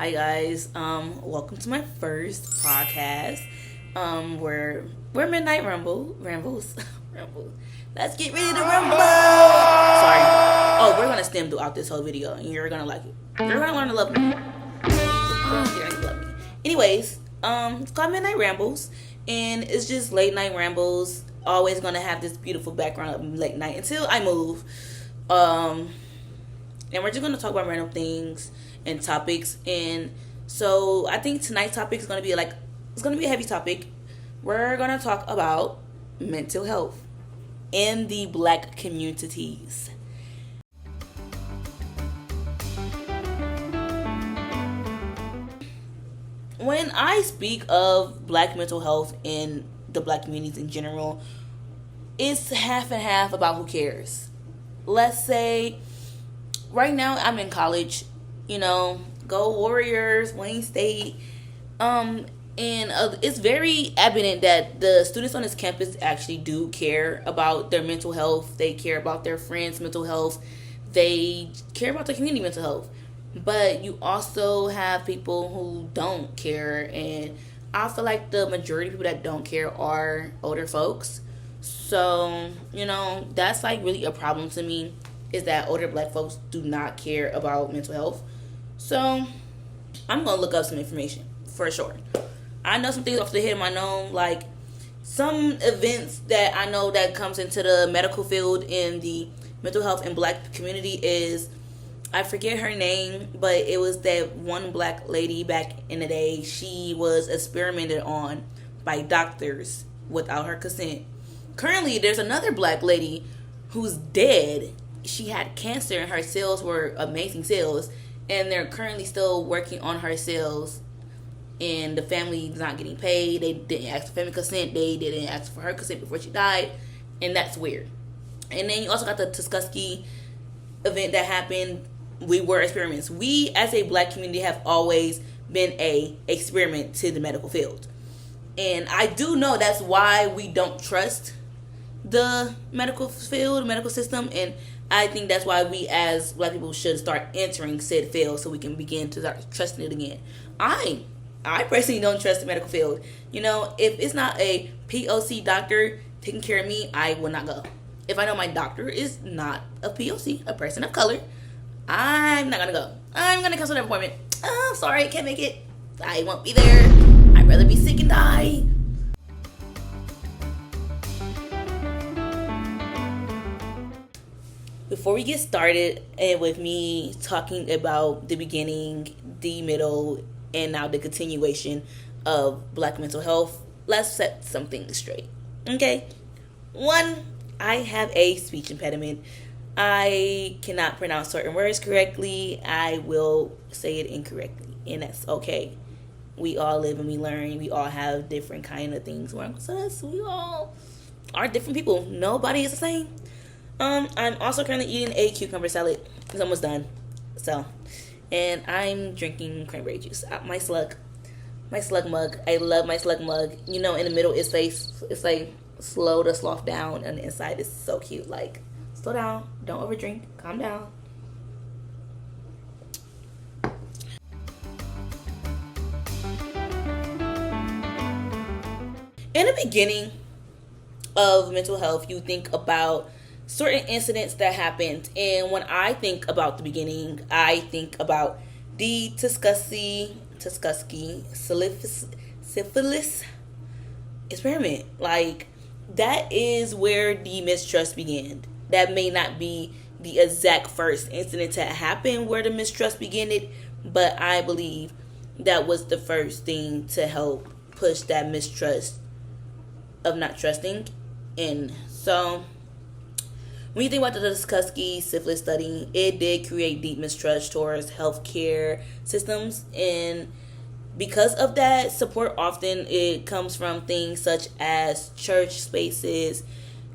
Hi guys. Welcome to my first podcast. We're Midnight Rambles. Rambles. Let's get ready to rumble. Sorry. Oh, we're gonna stem throughout this whole video, and you're gonna like it. You're gonna learn to love me. You're gonna love me. Anyways, it's called Midnight Rambles, and it's just late night rambles. Always gonna have this beautiful background of late night until I move. And we're just gonna talk about random things and topics. And so I think tonight's topic is gonna be it's gonna be a heavy topic. We're gonna talk about mental health in the Black communities. When I speak of Black mental health in the Black communities in general, it's half and half about who cares. Let's say right now I'm in college, go Warriors, Wayne State. And it's very evident that the students on this campus actually do care about their mental health. They care about their friends' mental health. They care about the community mental health. But you also have people who don't care, and I feel like the majority of people that don't care are older folks. So, that's really a problem to me, is that older Black folks do not care about mental health. So I'm gonna look up some information for sure. I know some things off the head of my nose, like some events that I know that comes into the medical field in the mental health and Black community is, I forget her name, but it was that one Black lady back in the day. She was experimented on by doctors without her consent. Currently, there's another Black lady who's dead. She had cancer and her cells were amazing cells, and they're currently still working on her cells, and the family's not getting paid. They didn't ask for family consent. They didn't ask for her consent before she died, and that's weird. And then you also got the Tuskegee event that happened. We were experiments. We as a Black community have always been a experiment to the medical field, and I do know that's why we don't trust the medical field, medical system, and I think that's why we as Black people should start entering said field so we can begin to start trusting it again. I personally don't trust the medical field. If it's not a POC doctor taking care of me, I will not go. If I know my doctor is not a POC, a person of color, I'm not gonna go. I'm gonna cancel that appointment. Oh, I'm sorry, can't make it. I won't be there. I'd rather be sick and die. Before we get started with me talking about the beginning, the middle, and now the continuation of Black mental health, let's set some things straight. Okay? One, I have a speech impediment. I cannot pronounce certain words correctly. I will say it incorrectly, and that's okay. We all live and we learn. We all have different kind of things wrong with us. We all are different people. Nobody is the same. I'm also currently eating a cucumber salad. It's almost done. And I'm drinking cranberry juice out my slug mug. I love my slug mug. In the middle it's like slow to sloth down, and the inside is so cute. Slow down, don't overdrink, calm down. In the beginning of mental health, you think about certain incidents that happened. And when I think about the beginning, I think about the Tuskegee syphilis experiment. That is where the mistrust began. That may not be the exact first incident to happen where the mistrust began it, but I believe that was the first thing to help push that mistrust of not trusting in. So when you think about the Tuskegee syphilis study, it did create deep mistrust towards healthcare systems, and because of that, support often it comes from things such as church spaces,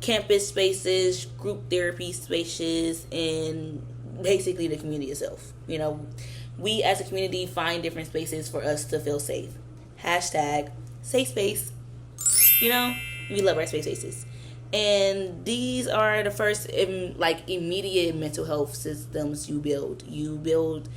campus spaces, group therapy spaces, and basically the community itself. We as a community find different spaces for us to feel safe. Hashtag safe space. We love our safe spaces. And these are the first immediate mental health systems you build. You build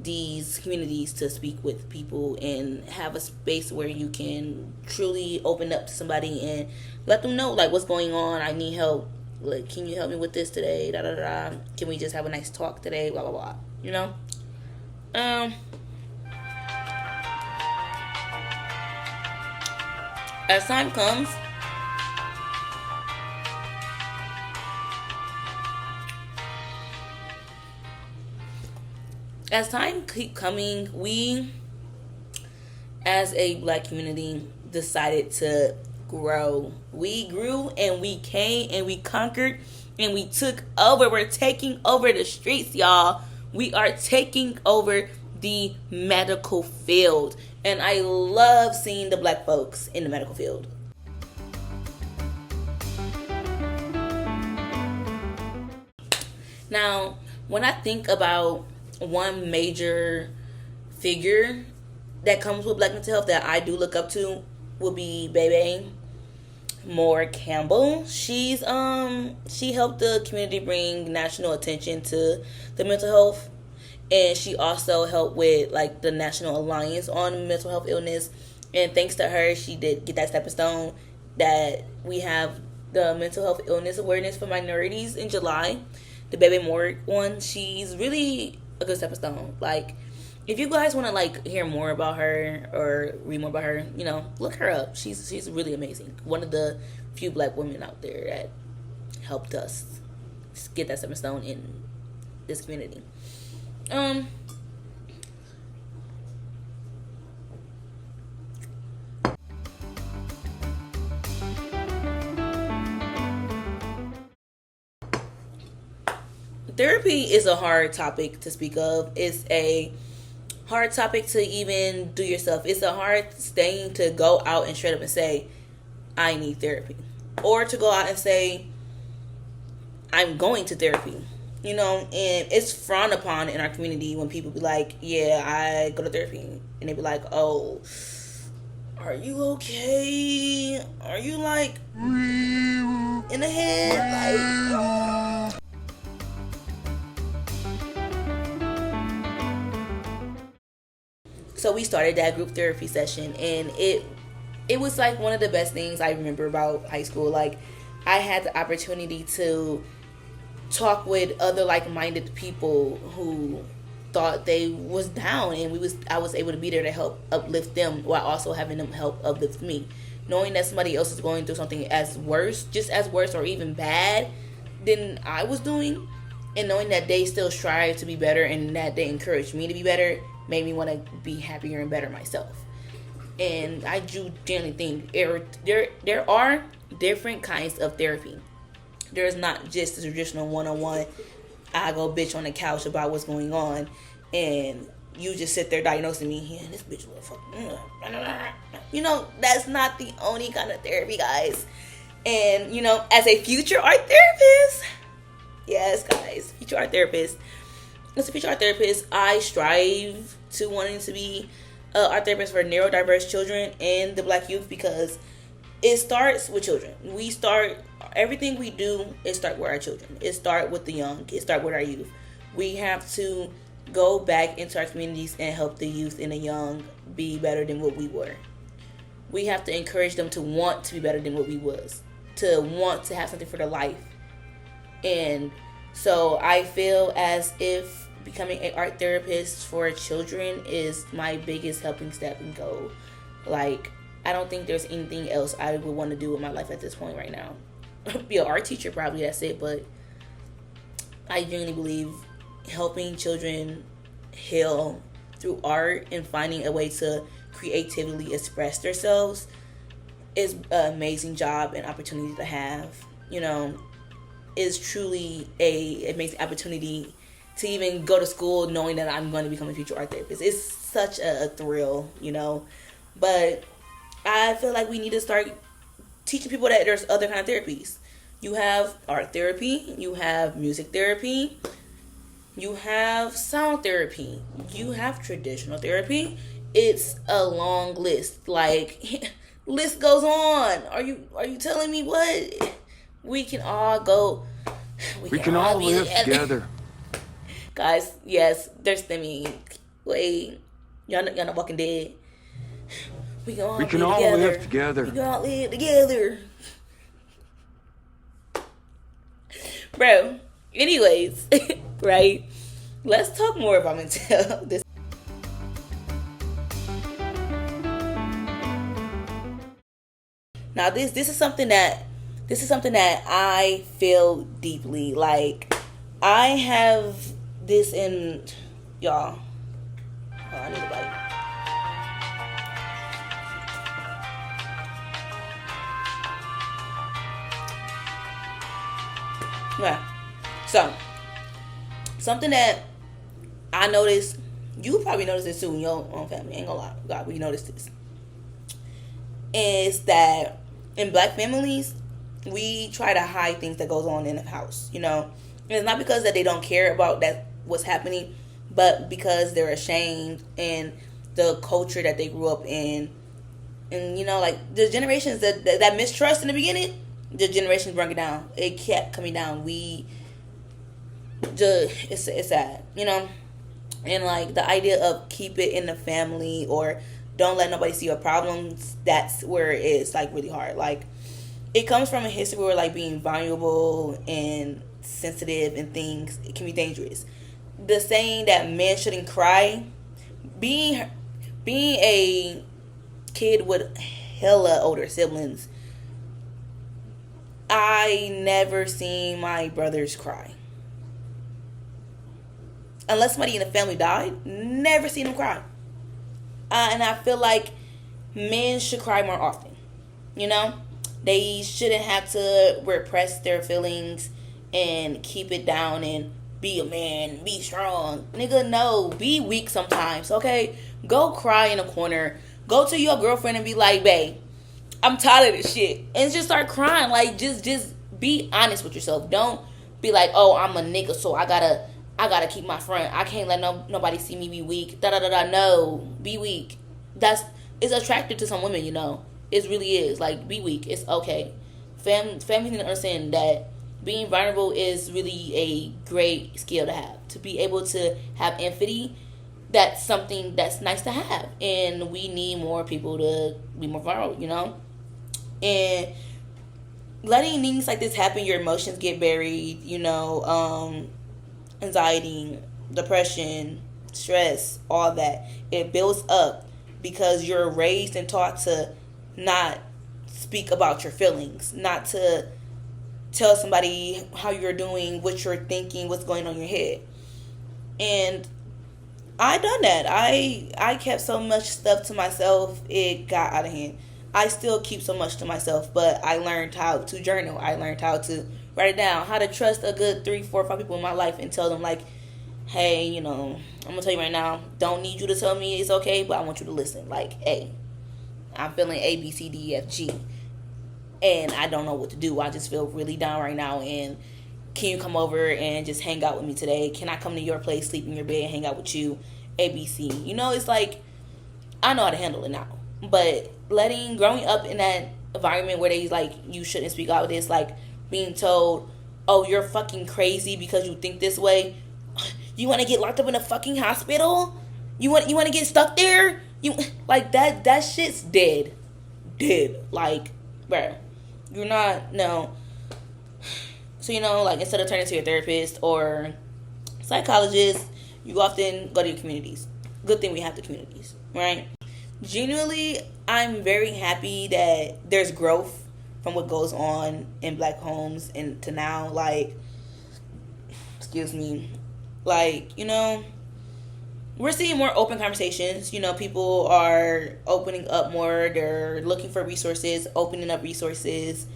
these communities to speak with people and have a space where you can truly open up to somebody and let them know like what's going on. I need help. Like, can you help me with this today? Da da da. Can we just have a nice talk today? Blah blah blah. You know. As time comes, keep coming, we as a black community decided to grow. We grew and we came and we conquered and we took over. We're taking over the streets, y'all. We are taking over the medical field. And I love seeing the black folks in the medical field. Now, when I think about one major figure that comes with black mental health that I do look up to would be Bebe Moore Campbell. She helped the community bring national attention to the mental health, and she also helped with like the National Alliance on Mental Health Illness. And thanks to her, she did get that stepping stone that we have the Mental Health Illness Awareness for Minorities in July. The Bebe Moore one, she's really a good stepping stone. Like, if you guys want to like hear more about her or read more about her, you know, look her up. She's really amazing. One of the few black women out there that helped us get that stepping stone in this community. Therapy is a hard topic to speak of. It's a hard topic to even do yourself. It's a hard thing to go out and straight up and say, I need therapy. Or to go out and say, I'm going to therapy. You know, and it's frowned upon in our community when people be like, yeah, I go to therapy. And they be like, oh, are you okay? Are you like in the head? Like, so we started that group therapy session, and it was like one of the best things I remember about high school. Like, I had the opportunity to talk with other like-minded people who thought they was down, and I was able to be there to help uplift them while also having them help uplift me. Knowing that somebody else is going through something just as worse or even bad than I was doing, and knowing that they still strive to be better and that they encourage me to be better, made me want to be happier and better myself. And I do generally think there are different kinds of therapy. There's not just the traditional one-on-one, I go bitch on the couch about what's going on, and you just sit there diagnosing me, yeah, this bitch will fuck. You know, that's not the only kind of therapy, guys. And, you know, as a future art therapist, yes, guys, future art therapist, as a future art therapist, I strive to wanting to be an art therapist for neurodiverse children and the black youth, because it starts with children. Everything we do, it starts with our children. It starts with the young. It starts with our youth. We have to go back into our communities and help the youth and the young be better than what we were. We have to encourage them to want to be better than what we was, to want to have something for their life. And so I feel as if becoming an art therapist for children is my biggest helping step and goal. Like, I don't think there's anything else I would want to do with my life at this point right now. Be an art teacher, probably, that's it. But I genuinely believe helping children heal through art and finding a way to creatively express themselves is an amazing job and opportunity to have. You know, is truly a amazing opportunity to even go to school knowing that I'm going to become a future art therapist. It's such a thrill, you know. But I feel like we need to start teaching people that there's other kind of therapies. You have art therapy, you have music therapy, you have sound therapy, you have traditional therapy. It's a long list. Like, list goes on. Are you telling me what? We can all go. We can all live together. Guys, yes, there's STEMI. Wait, y'all not Walking Dead. We can all We can live all together. live together. We can all live together. Bro, anyways, right? Let's talk more about mental health. Now this is something that I feel deeply. Like, I have this in y'all. Oh, I need a bite. Yeah. So, something that I noticed, you probably noticed this too in your own family. Ain't gonna lie, God, we noticed this. Is that in black families, we try to hide things that goes on in the house, you know? And it's not because that they don't care about that what's happening, but because they're ashamed and the culture that they grew up in. And, you know, like, the generations that mistrust in the beginning, the generations bring it down. It kept coming down. It's sad, you know? And, like, the idea of keep it in the family or don't let nobody see your problems, that's where it's, like, really hard. Like, it comes from a history where, like, being vulnerable and sensitive and things, it can be dangerous. The saying that men shouldn't cry, being a kid with hella older siblings, I never seen my brothers cry. Unless somebody in the family died, never seen them cry. And I feel like men should cry more often. You know? They shouldn't have to repress their feelings and keep it down and be a man, be strong. Nigga, no. Be weak sometimes, okay? Go cry in a corner. Go to your girlfriend and be like, babe, I'm tired of this shit. And just start crying. Like, just be honest with yourself. Don't be like, oh, I'm a nigga, so I gotta keep my front. I can't let nobody see me be weak. No, be weak. It's attractive to some women, you know. It really is. Like, be weak. It's okay. Families need to understand that being vulnerable is really a great skill to have. To be able to have empathy, that's something that's nice to have. And we need more people to be more vulnerable, you know? And letting things like this happen, your emotions get buried, you know, anxiety, depression, stress, all that. It builds up because you're raised and taught to not speak about your feelings, not to tell somebody how you're doing, what you're thinking, what's going on in your head. And I done that. I kept so much stuff to myself, it got out of hand. I still keep so much to myself, but I learned how to journal. I learned how to write it down, how to trust a good 3, 4, 5 people in my life and tell them, like, hey, you know, I'm gonna tell you right now, don't need you to tell me it's okay, but I want you to listen. Like, hey, I'm feeling A, B, C, D, E, F, G, and I don't know what to do. I just feel really down right now, and can you come over and just hang out with me today? Can I come to your place, sleep in your bed, hang out with you? A, B, C. You know, it's like, I know how to handle it now. But growing up in that environment where they, like, you shouldn't speak out of this, like, being told, oh, you're fucking crazy because you think this way. You want to get locked up in a fucking hospital? You want to get stuck there? Like, that shit's dead. Like, bruh, you're not, no. So, you know, like, instead of turning to your therapist or psychologist, you often go to your communities. Good thing we have the communities, right? Genuinely, I'm very happy that there's growth from what goes on in black homes and to now, like, excuse me, like, you know, we're seeing more open conversations. You know, people are opening up more. They're looking for resources, opening up resources.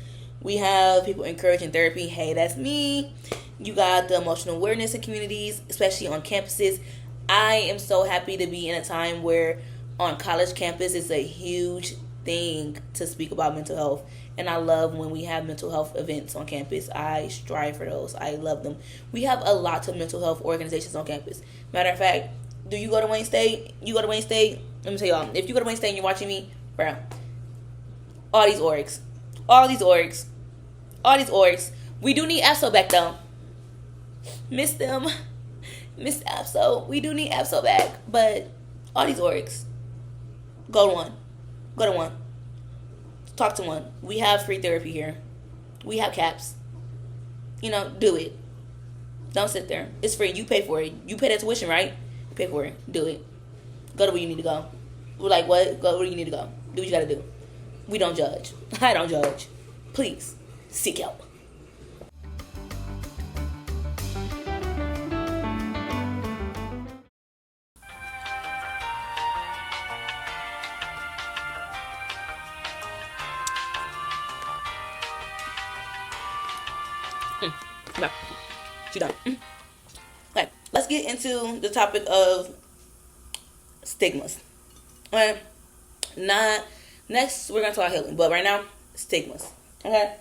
We have people encouraging therapy. Hey, that's me. You got the emotional awareness in communities, especially on campuses. I am so happy to be in a time where on college campus it's a huge thing to speak about mental health. And I love when we have mental health events on campus. I strive for those. I love them. We have a lot of mental health organizations on campus. Matter of fact, do you go to Wayne State? You go to Wayne State? Let me tell y'all. If you go to Wayne State and you're watching me, bro, all these orgs. We do need ASO back though. Miss them. Miss Abso, we do need Abso back. But all these orgs, go to one. Go to one. Talk to one. We have free therapy here. We have caps. Do it. Don't sit there. It's free. You pay for it. You pay that tuition, right? You pay for it. Do it. Go to where you need to go. We're like, what? Go where you need to go. Do what you gotta do. We don't judge. I don't judge. Please, seek help. No, you don't. Okay, let's get into the topic of stigmas. Okay, not next. We're gonna talk about healing, but right now, stigmas. Okay,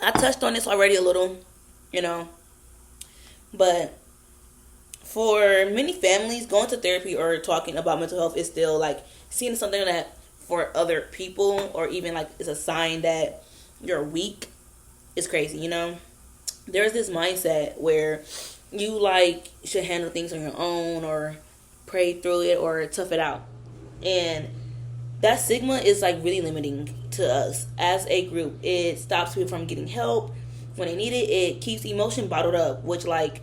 I touched on this already a little, but for many families, going to therapy or talking about mental health is still like seen as something that for other people, or even like it's a sign that you're weak. Is crazy. There's this mindset where you like should handle things on your own, or pray through it, or tough it out, and that stigma is like really limiting to us as a group. It stops people from getting help when they need it. It keeps emotion bottled up, which, like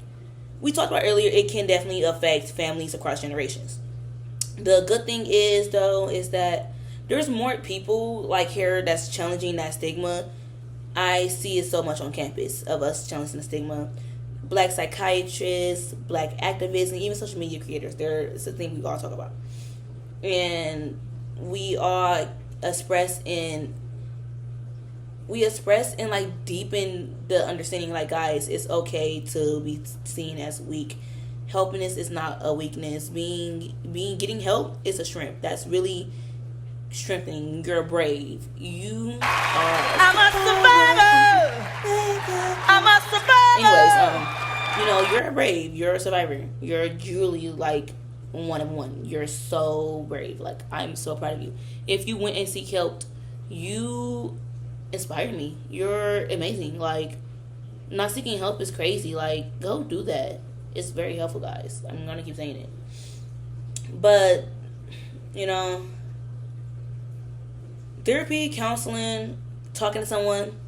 we talked about earlier, it can definitely affect families across generations. The good thing is, though, is that there's more people like here that's challenging that stigma. I see it so much on campus of us challenging the stigma. Black psychiatrists, black activists, and even social media creators. It's a thing we all talk about. And we all express and like deepen the understanding, like, guys, it's okay to be seen as weak. Helpiness is not a weakness. Getting help is a strength. That's really strengthening. You're brave. You are. I'm a survivor. I'm a survivor. Anyways, you're brave. You're a survivor. You're truly like one of one. You're so brave. Like, I'm so proud of you. If you went and seek help, you inspired me. You're amazing. Like, not seeking help is crazy. Like, go do that. It's very helpful, guys. I'm gonna keep saying it. But therapy, counseling, talking to someone,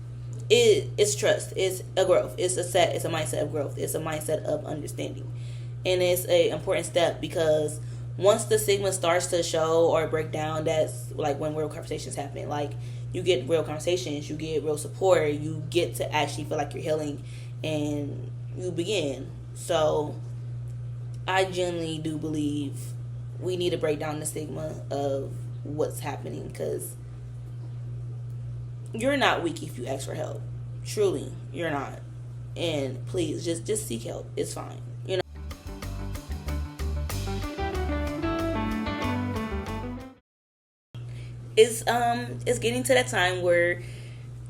it's trust. It's a growth. It's a mindset of growth. It's a mindset of understanding. And it's a important step, because once the stigma starts to show or break down, that's like when real conversations happen. Like, you get real conversations, you get real support, you get to actually feel like you're healing, and you begin. So I genuinely do believe we need to break down the stigma of what's happening, because you're not weak if you ask for help. Truly, you're not. And please, just seek help. It's fine. It's getting to that time where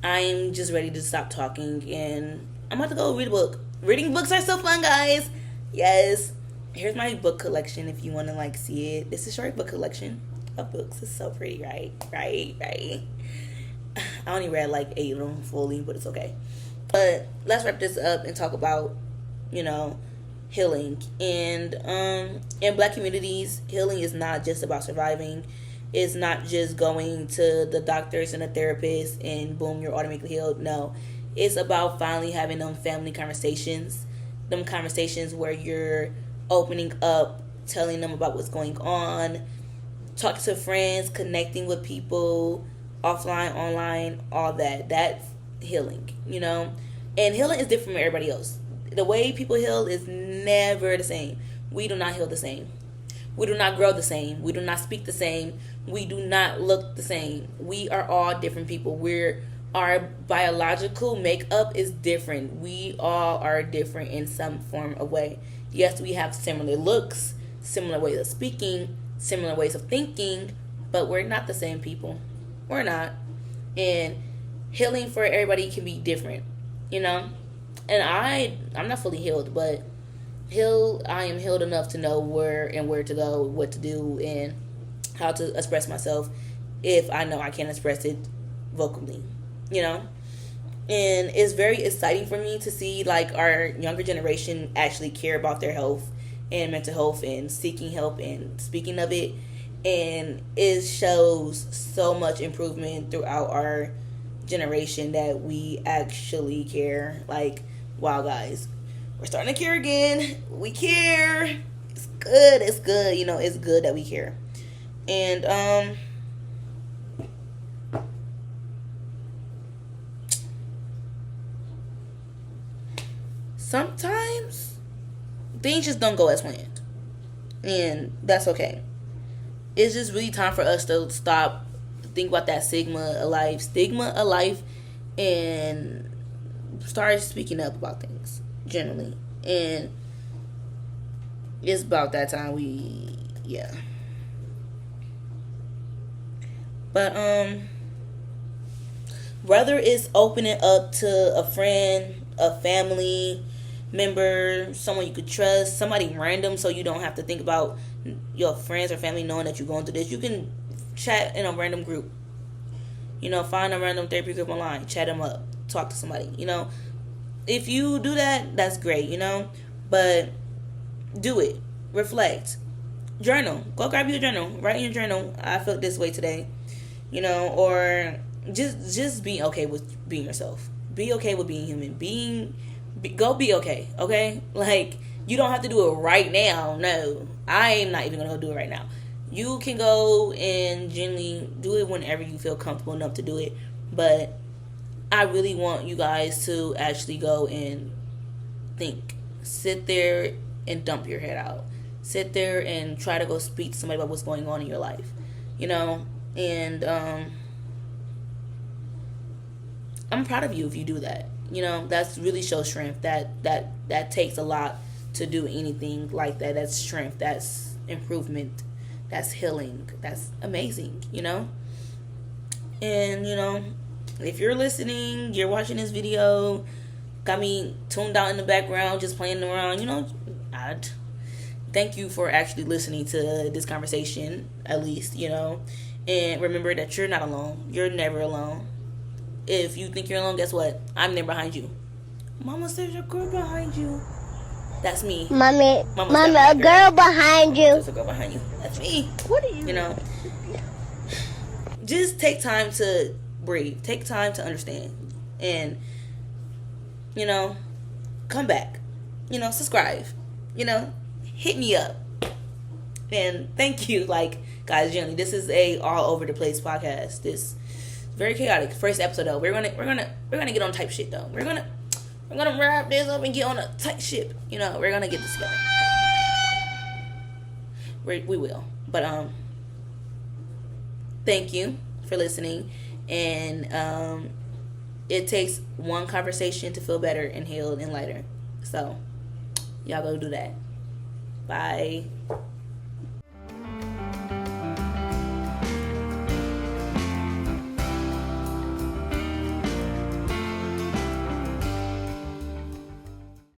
I'm just ready to stop talking, and I'm about to go read a book. Reading books are so fun, guys. Yes. Here's my book collection if you want to like see it. It's a short book collection of books. It's so pretty, right? Right. I only read like 8 of them fully, but it's okay. But let's wrap this up and talk about, healing. And in Black communities, healing is not just about surviving. It's not just going to the doctors and the therapists and boom, you're automatically healed. No, it's about finally having them family conversations. Them conversations where you're opening up, telling them about what's going on, talking to friends, connecting with people, offline, online, all that. That's healing, And healing is different from everybody else. The way people heal is never the same. We do not heal the same. We do not grow the same. We do not speak the same. We do not look the same. We are all different people. Our biological makeup is different. We all are different in some form of way. Yes, we have similar looks, similar ways of speaking, similar ways of thinking, but we're not the same people. We're not. And healing for everybody can be different, And I'm not fully healed, but I am healed enough to know where to go, what to do, and how to express myself if I know I can't express it vocally, And it's very exciting for me to see like our younger generation actually care about their health and mental health and seeking help and speaking of it. And it shows so much improvement throughout our generation that we actually care. Like, wow, guys, we're starting to care again. We care. It's good. It's good. You know, it's good that we care. And sometimes things just don't go as planned, and that's okay. It's just really time for us to stop, think about that stigma of life, and start speaking up about things generally. And it's about that time yeah. But whether it's opening up to a friend, a family member, someone you could trust, somebody random, so you don't have to think about your friends or family knowing that you're going through this. You can chat in a random group. You know, find a random therapy group online, chat them up, talk to somebody. You know, if you do that, that's great. You know, but do it. Reflect. Journal. Go grab your journal. Write in your journal, I felt this way today. You know, or just be okay with being yourself. Be okay with being human. Go be okay. Okay, like you don't have to do it right now. No, I'm not even gonna go do it right now. You can go and gently do it whenever you feel comfortable enough to do it. But I really want you guys to actually go and think. Sit there and dump your head out. Sit there and try to go speak to somebody about what's going on in your life. You know, and I'm proud of you if you do that. You know, that's really shows strength. That takes a lot to do anything like that. That's strength. That's improvement. That's healing. That's amazing, you know? And, you know, if you're listening, you're watching this video, got me tuned out in the background, just playing around, you know, I'd thank you for actually listening to this conversation, at least, you know? And remember that you're not alone. You're never alone. If you think you're alone, guess what? I'm there behind you. Mama says a girl behind you. That's me. Mommy, a girl behind you. There's a girl behind you. That's me. What are you? You know, just take time to breathe. Take time to understand. And, you know, come back. You know, subscribe. You know, hit me up. And thank you. Like, guys, generally, this is a all over the place podcast. This very chaotic first episode though. We're gonna get on type shit though. We're gonna wrap this up and get on a tight ship. You know, we're gonna get this together. We will. But thank you for listening. And it takes one conversation to feel better and healed and lighter. So y'all go do that. Bye.